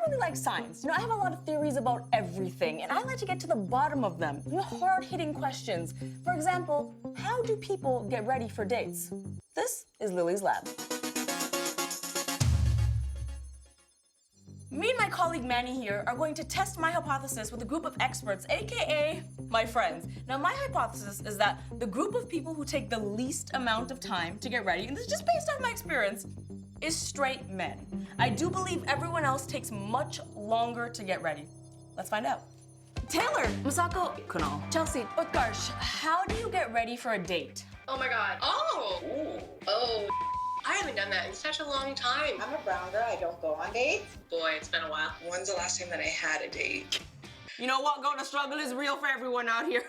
really like science. I have a lot of theories about everything, and I like to get to the bottom of them. Hard-hitting questions. For example, how do people get ready for dates? This is Lily's lab. Me and my colleague Manny here are going to test my hypothesis with a group of experts, aka my friends. Now, my hypothesis is that the group of people who take the least amount of time to get ready, and this is just based off my experience, is straight men. I do believe everyone else takes much longer to get ready. Let's find out. Taylor, Masako, Kunal, Chelsea, Utkarsh, how do you get ready for a date? Oh my god. Oh! Ooh. Oh, I haven't done that in such a long time. I'm a brown girl, I don't go on dates. Boy, it's been a while. When's the last time that I had a date? You know what? Going to struggle is real for everyone out here.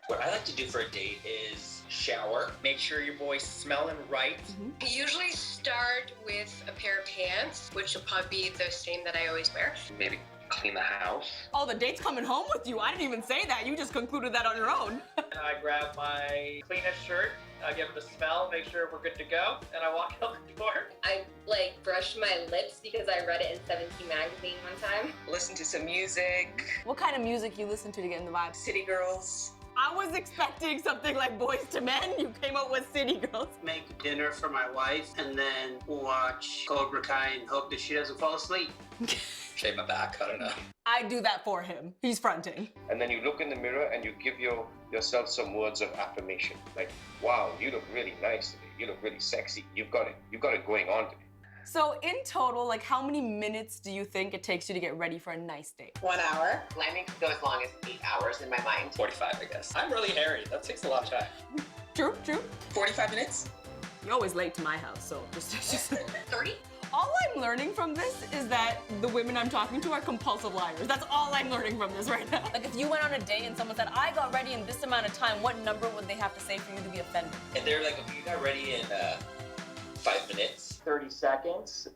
What I like to do for a date is shower, make sure your boy's smelling right. I usually start with a pair of pants, which will probably be the same that I always wear. Maybe clean the house. Oh, the date's coming home with you. I didn't even say that. You just concluded that on your own. And I grab my cleanest shirt, I give it a smell, make sure we're good to go, and I walk out the door. I brush my lips because I read it in 17 magazine one time. Listen to some music, What kind of music you listen to get in the vibe? City Girls. I was expecting something like Boys to Men. You came up with City Girls. Make dinner for my wife and then watch Cobra Kai and hope that she doesn't fall asleep. Shave my back, I don't know. I do that for him. He's fronting. And then you look in the mirror and you give yourself some words of affirmation. Like, wow, you look really nice today. You look really sexy. You've got it going on today. So in total, how many minutes do you think it takes you to get ready for a nice date? 1 hour. Planning could go as long as 8 hours in my mind. 45, I guess. I'm really hairy. That takes a lot of time. True, true. 45 minutes. You're always late to my house, so just 30? All I'm learning from this is that the women I'm talking to are compulsive liars. That's all I'm learning from this right now. If you went on a date and someone said, I got ready in this amount of time, what number would they have to say for you to be offended? And they're like, okay, you got ready in 5 minutes. 30 seconds.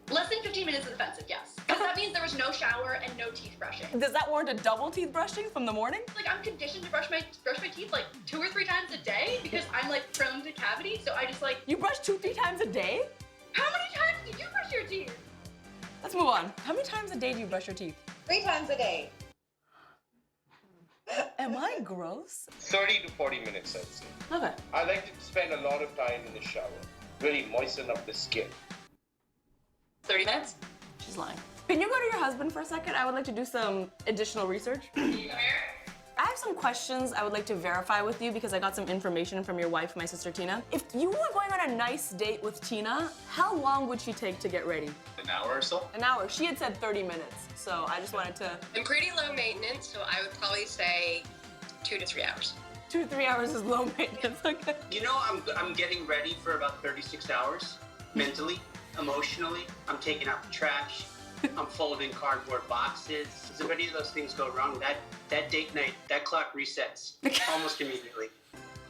Less than 15 minutes is offensive, yes. Because that means there was no shower and no teeth brushing. Does that warrant a double teeth brushing from the morning? I'm conditioned to brush my teeth 2 or 3 times a day because I'm prone to cavities, so I just You brush 2-3 times a day? How many times do you brush your teeth? Let's move on. How many times a day do you brush your teeth? 3 times a day. Am I gross? 30 to 40 minutes, I'd say. Okay. I like to spend a lot of time in the shower. Really moisten up the skin. 30 minutes? She's lying. Can you go to your husband for a second? I would like to do some additional research. Can you come here? I have some questions I would like to verify with you because I got some information from your wife, my sister Tina. If you were going on a nice date with Tina, how long would she take to get ready? An hour or so? An hour. She had said 30 minutes, so I just wanted to... I'm pretty low maintenance, so I would probably say 2 to 3 hours. 2 to 3 hours is low maintenance, okay. You know, I'm getting ready for about 36 hours, mentally, emotionally. I'm taking out the trash. I'm folding cardboard boxes. If any of those things go wrong, that date night, that clock resets almost immediately.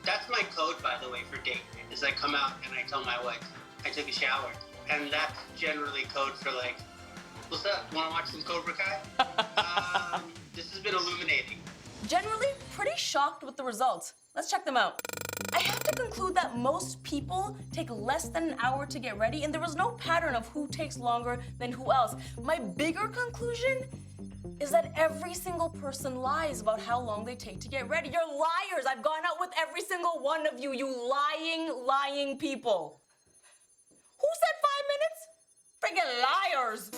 That's my code, by the way, for date night, is I come out and I tell my wife, I took a shower. And that's generally code for what's up, wanna watch some Cobra Kai? This has been illuminating. Generally, pretty shocked with the results. Let's check them out. I have to conclude that most people take less than an hour to get ready, and there was no pattern of who takes longer than who else. My bigger conclusion is that every single person lies about how long they take to get ready. You're liars. I've gone out with every single one of you, you lying people. Who said 5 minutes? Friggin' liars.